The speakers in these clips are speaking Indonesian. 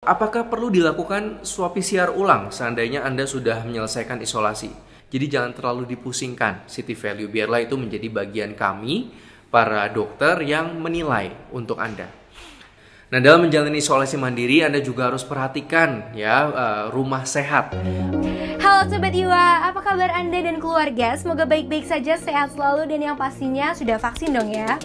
Apakah perlu dilakukan swab PCR ulang seandainya Anda sudah menyelesaikan isolasi? Jadi jangan terlalu dipusingkan city value, biarlah itu menjadi bagian kami, para dokter yang menilai untuk Anda. Nah, dalam menjalani isolasi mandiri, Anda juga harus perhatikan ya rumah sehat. Halo Sobat Iwa, apa kabar Anda dan keluarga? Semoga baik-baik saja, sehat selalu, dan yang pastinya sudah vaksin dong ya.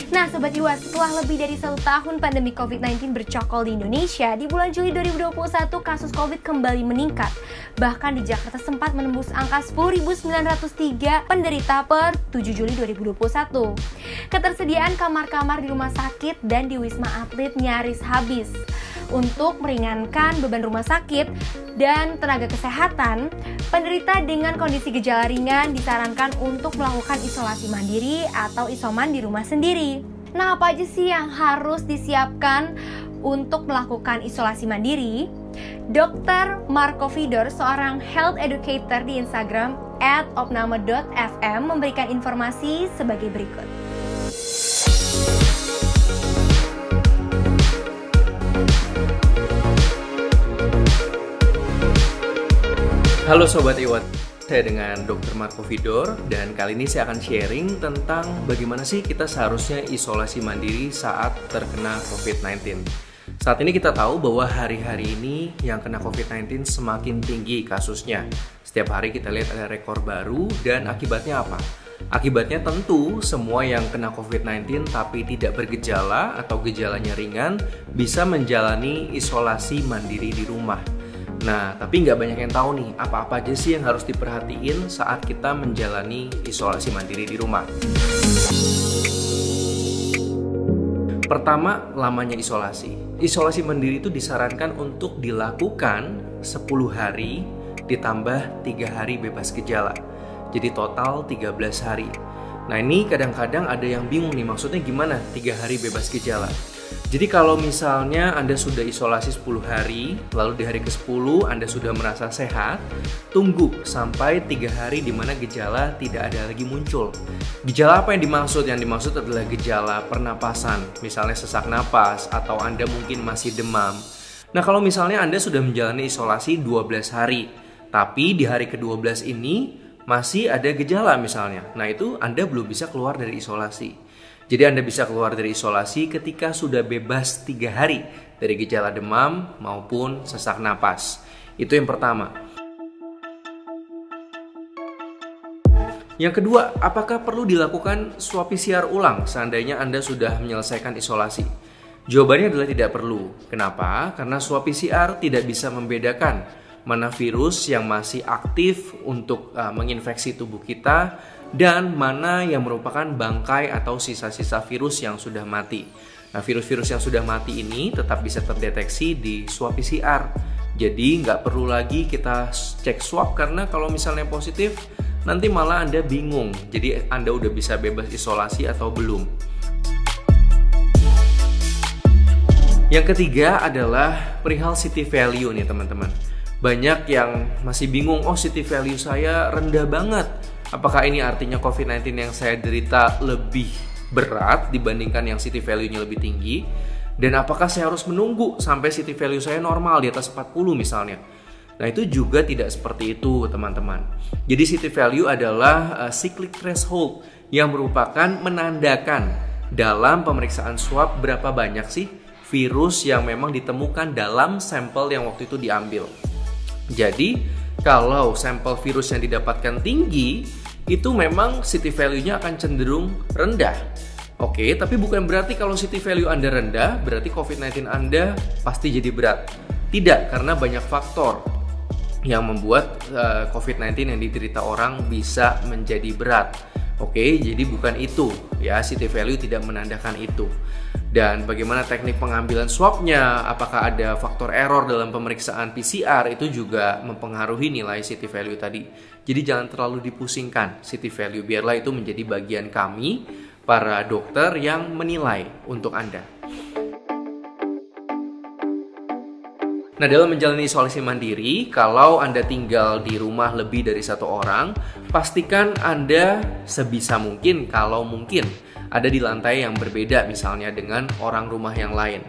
Nah Sobat Iwa, setelah lebih dari 1 tahun pandemi COVID-19 bercokol di Indonesia, di bulan Juli 2021 kasus COVID kembali meningkat. Bahkan di Jakarta sempat menembus angka 10.903 penderita per 7 Juli 2021. Ketersediaan kamar-kamar di rumah sakit dan di Wisma Atlet nyaris habis. Untuk meringankan beban rumah sakit dan tenaga kesehatan, penderita dengan kondisi gejala ringan disarankan untuk melakukan isolasi mandiri atau isoman di rumah sendiri. Nah, apa aja sih yang harus disiapkan untuk melakukan isolasi mandiri? Dr. Marco Vidor, seorang health educator di Instagram @opname.fm, memberikan informasi sebagai berikut. Halo Sobat Iwat, saya dengan Dr. Marco Vidor, dan kali ini saya akan sharing tentang bagaimana sih kita seharusnya isolasi mandiri saat terkena COVID-19. Saat ini kita tahu bahwa hari-hari ini yang kena COVID-19 semakin tinggi kasusnya. Setiap hari kita lihat ada rekor baru, dan akibatnya apa? Akibatnya tentu semua yang kena COVID-19 tapi tidak bergejala atau gejalanya ringan bisa menjalani isolasi mandiri di rumah. Nah, tapi nggak banyak yang tahu nih, apa-apa aja sih yang harus diperhatiin saat kita menjalani isolasi mandiri di rumah. Pertama, lamanya isolasi. Isolasi mandiri itu disarankan untuk dilakukan 10 hari ditambah 3 hari bebas gejala. Jadi total 13 hari. Nah, ini kadang-kadang ada yang bingung nih, maksudnya gimana 3 hari bebas gejala? Jadi kalau misalnya Anda sudah isolasi 10 hari, lalu di hari ke-10 Anda sudah merasa sehat, tunggu sampai 3 hari di mana gejala tidak ada lagi muncul. Gejala apa yang dimaksud? Yang dimaksud adalah gejala pernapasan, misalnya sesak napas, atau Anda mungkin masih demam. Nah, kalau misalnya Anda sudah menjalani isolasi 12 hari, tapi di hari ke-12 ini masih ada gejala misalnya, nah itu Anda belum bisa keluar dari isolasi. Jadi Anda bisa keluar dari isolasi ketika sudah bebas 3 hari dari gejala demam maupun sesak napas. Itu yang pertama. Yang kedua, apakah perlu dilakukan swab PCR ulang seandainya Anda sudah menyelesaikan isolasi? Jawabannya adalah tidak perlu. Kenapa? Karena swab PCR tidak bisa membedakan mana virus yang masih aktif untuk menginfeksi tubuh kita dan mana yang merupakan bangkai atau sisa-sisa virus yang sudah mati. Nah, virus-virus yang sudah mati ini tetap bisa terdeteksi di swab PCR. Jadi nggak perlu lagi kita cek swab, karena kalau misalnya positif nanti malah Anda bingung. Jadi Anda udah bisa bebas isolasi atau belum. Yang ketiga adalah perihal city value nih teman-teman. Banyak yang masih bingung, oh city value saya rendah banget. Apakah ini artinya COVID-19 yang saya derita lebih berat dibandingkan yang city value-nya lebih tinggi? Dan apakah saya harus menunggu sampai city value saya normal di atas 40 misalnya? Nah, itu juga tidak seperti itu teman-teman. Jadi city value adalah cyclic threshold yang merupakan menandakan dalam pemeriksaan swab berapa banyak sih virus yang memang ditemukan dalam sampel yang waktu itu diambil. Jadi, kalau sampel virus yang didapatkan tinggi, itu memang city value-nya akan cenderung rendah. Oke, tapi bukan berarti kalau city value Anda rendah, berarti COVID-19 Anda pasti jadi berat. Tidak, karena banyak faktor yang membuat COVID-19 yang diderita orang bisa menjadi berat. Oke, jadi bukan itu, ya, city value tidak menandakan itu. Dan bagaimana teknik pengambilan swabnya, apakah ada faktor error dalam pemeriksaan PCR, itu juga mempengaruhi nilai city value tadi. Jadi jangan terlalu dipusingkan city value, biarlah itu menjadi bagian kami, para dokter yang menilai untuk Anda. Nah, dalam menjalani isolasi mandiri, kalau Anda tinggal di rumah lebih dari 1 orang, pastikan Anda sebisa mungkin, kalau mungkin, ada di lantai yang berbeda misalnya dengan orang rumah yang lain.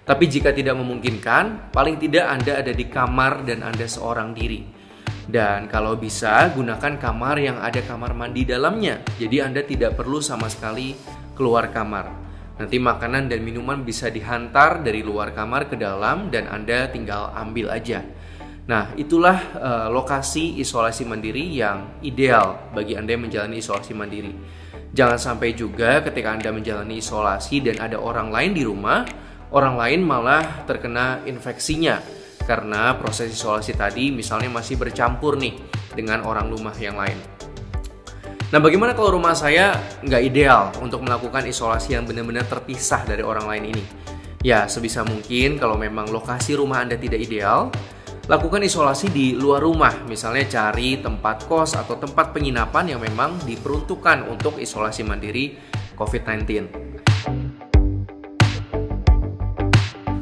Tapi jika tidak memungkinkan, paling tidak Anda ada di kamar dan Anda seorang diri. Dan kalau bisa, gunakan kamar yang ada kamar mandi dalamnya. Jadi Anda tidak perlu sama sekali keluar kamar. Nanti makanan dan minuman bisa dihantar dari luar kamar ke dalam dan Anda tinggal ambil aja. Nah, itulah lokasi isolasi mandiri yang ideal bagi Anda yang menjalani isolasi mandiri. Jangan sampai juga ketika Anda menjalani isolasi dan ada orang lain di rumah, orang lain malah terkena infeksinya karena proses isolasi tadi misalnya masih bercampur nih dengan orang rumah yang lain. Nah, bagaimana kalau rumah saya nggak ideal untuk melakukan isolasi yang benar-benar terpisah dari orang lain ini? Ya, sebisa mungkin kalau memang lokasi rumah Anda tidak ideal, lakukan isolasi di luar rumah. Misalnya cari tempat kos atau tempat penginapan yang memang diperuntukkan untuk isolasi mandiri COVID-19.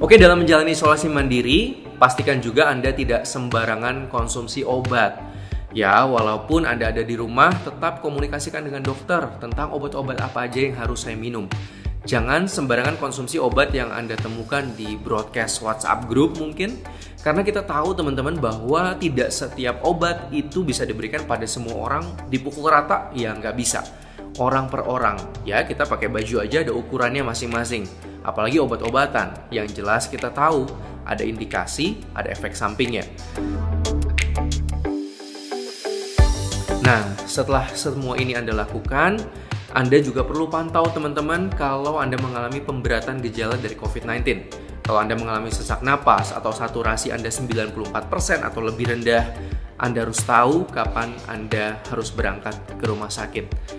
Oke, dalam menjalani isolasi mandiri, pastikan juga Anda tidak sembarangan konsumsi obat. Ya, walaupun Anda ada di rumah, tetap komunikasikan dengan dokter tentang obat-obat apa aja yang harus saya minum. Jangan sembarangan konsumsi obat yang Anda temukan di broadcast WhatsApp group mungkin. Karena kita tahu teman-teman bahwa tidak setiap obat itu bisa diberikan pada semua orang dipukul rata, ya nggak bisa. Orang per orang, ya kita pakai baju aja ada ukurannya masing-masing. Apalagi obat-obatan, yang jelas kita tahu ada indikasi, ada efek sampingnya. Nah, setelah semua ini Anda lakukan, Anda juga perlu pantau teman-teman kalau Anda mengalami pemberatan gejala dari COVID-19. Kalau Anda mengalami sesak napas atau saturasi Anda 94% atau lebih rendah, Anda harus tahu kapan Anda harus berangkat ke rumah sakit.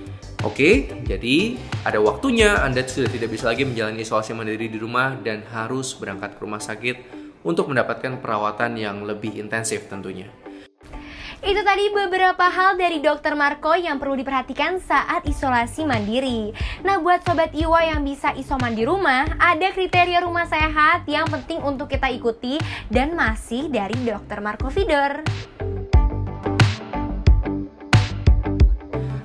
Oke, jadi ada waktunya Anda sudah tidak bisa lagi menjalani isolasi mandiri di rumah dan harus berangkat ke rumah sakit untuk mendapatkan perawatan yang lebih intensif tentunya. Itu tadi beberapa hal dari Dr. Marco yang perlu diperhatikan saat isolasi mandiri. Nah, buat Sobat Iwa yang bisa isoman di rumah, ada kriteria rumah sehat yang penting untuk kita ikuti dan masih dari Dr. Marco Vidor.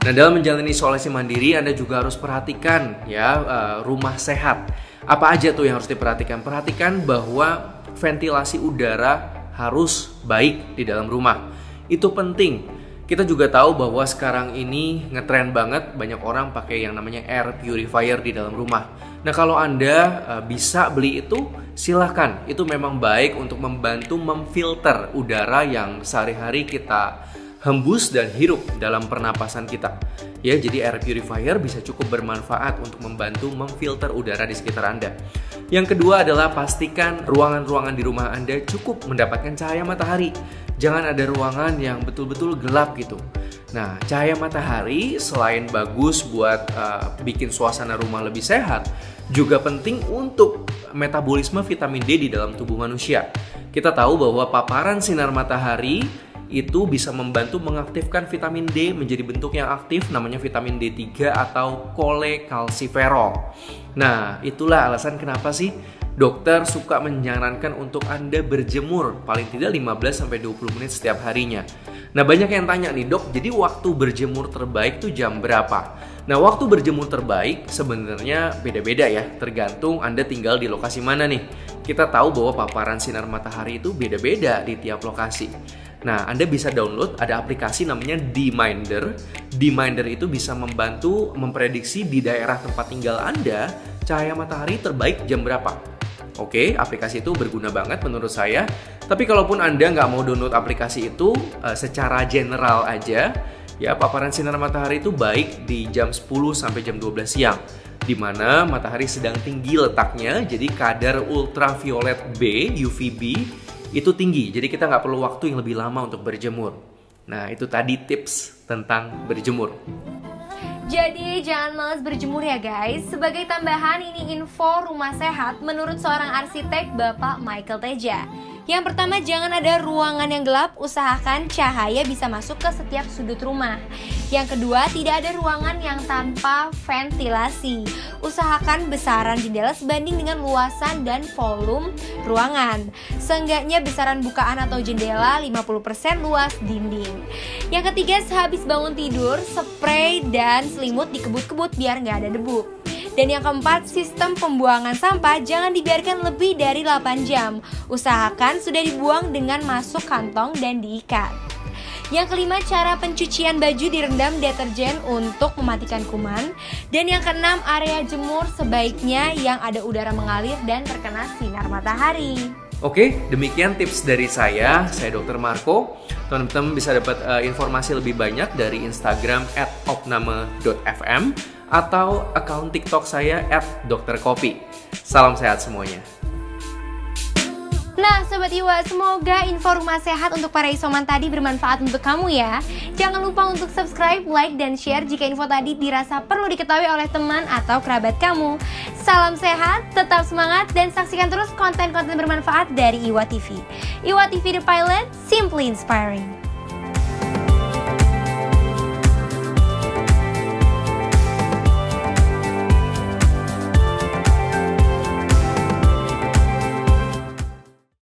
Nah, dalam menjalani isolasi mandiri Anda juga harus perhatikan ya rumah sehat. Apa aja tuh yang harus diperhatikan? Perhatikan bahwa ventilasi udara harus baik di dalam rumah. Itu penting. Kita juga tahu bahwa sekarang ini ngetren banget banyak orang pakai yang namanya air purifier di dalam rumah. Nah, kalau Anda bisa beli itu, silahkan. Itu memang baik untuk membantu memfilter udara yang sehari-hari kita hembus dan hirup dalam pernapasan kita. Ya, jadi air purifier bisa cukup bermanfaat untuk membantu memfilter udara di sekitar Anda. Yang kedua adalah pastikan ruangan-ruangan di rumah Anda cukup mendapatkan cahaya matahari. Jangan ada ruangan yang betul-betul gelap gitu. Nah, cahaya matahari selain bagus buat bikin suasana rumah lebih sehat, juga penting untuk metabolisme vitamin D di dalam tubuh manusia. Kita tahu bahwa paparan sinar matahari itu bisa membantu mengaktifkan vitamin D menjadi bentuk yang aktif, namanya vitamin D3 atau cholecalciferol. Nah, itulah alasan kenapa sih dokter suka menyarankan untuk Anda berjemur paling tidak 15-20 menit setiap harinya. Nah, banyak yang tanya nih, Dok, jadi waktu berjemur terbaik tuh jam berapa? Nah, waktu berjemur terbaik sebenarnya beda-beda ya, tergantung Anda tinggal di lokasi mana nih. Kita tahu bahwa paparan sinar matahari itu beda-beda di tiap lokasi. Nah, Anda bisa download, ada aplikasi namanya D-Minder. D-Minder itu bisa membantu memprediksi di daerah tempat tinggal Anda, cahaya matahari terbaik jam berapa. Oke, aplikasi itu berguna banget menurut saya. Tapi kalaupun Anda nggak mau download aplikasi itu, secara general aja, ya paparan sinar matahari itu baik di jam 10 sampai jam 12 siang. Di mana matahari sedang tinggi letaknya, jadi kadar ultraviolet B, UVB, itu tinggi. Jadi kita nggak perlu waktu yang lebih lama untuk berjemur. Nah, itu tadi tips tentang berjemur. Jadi jangan malas berjemur ya guys. Sebagai tambahan, ini info rumah sehat menurut seorang arsitek Bapak Michael Teja. Yang pertama, jangan ada ruangan yang gelap, usahakan cahaya bisa masuk ke setiap sudut rumah. Yang kedua, tidak ada ruangan yang tanpa ventilasi. Usahakan besaran jendela sebanding dengan luasan dan volume ruangan. Seenggaknya besaran bukaan atau jendela 50% luas dinding. Yang ketiga, sehabis bangun tidur, spray dan selimut dikebut-kebut biar nggak ada debu. Dan yang keempat, sistem pembuangan sampah jangan dibiarkan lebih dari 8 jam. Usahakan sudah dibuang dengan masuk kantong dan diikat. Yang kelima, cara pencucian baju direndam deterjen untuk mematikan kuman. Dan yang keenam, area jemur sebaiknya yang ada udara mengalir dan terkena sinar matahari. Oke, demikian tips dari saya Dr. Marco. Teman-teman bisa dapat informasi lebih banyak dari Instagram @opname.fm atau akun TikTok saya @drkopi. Salam sehat semuanya. Nah Sobat Iwa, semoga info rumah sehat untuk para isoman tadi bermanfaat untuk kamu ya. Jangan lupa untuk subscribe, like, dan share jika info tadi dirasa perlu diketahui oleh teman atau kerabat kamu. Salam sehat, tetap semangat, dan saksikan terus konten-konten bermanfaat dari Iwa TV. Iwa TV The Pilot, simply inspiring.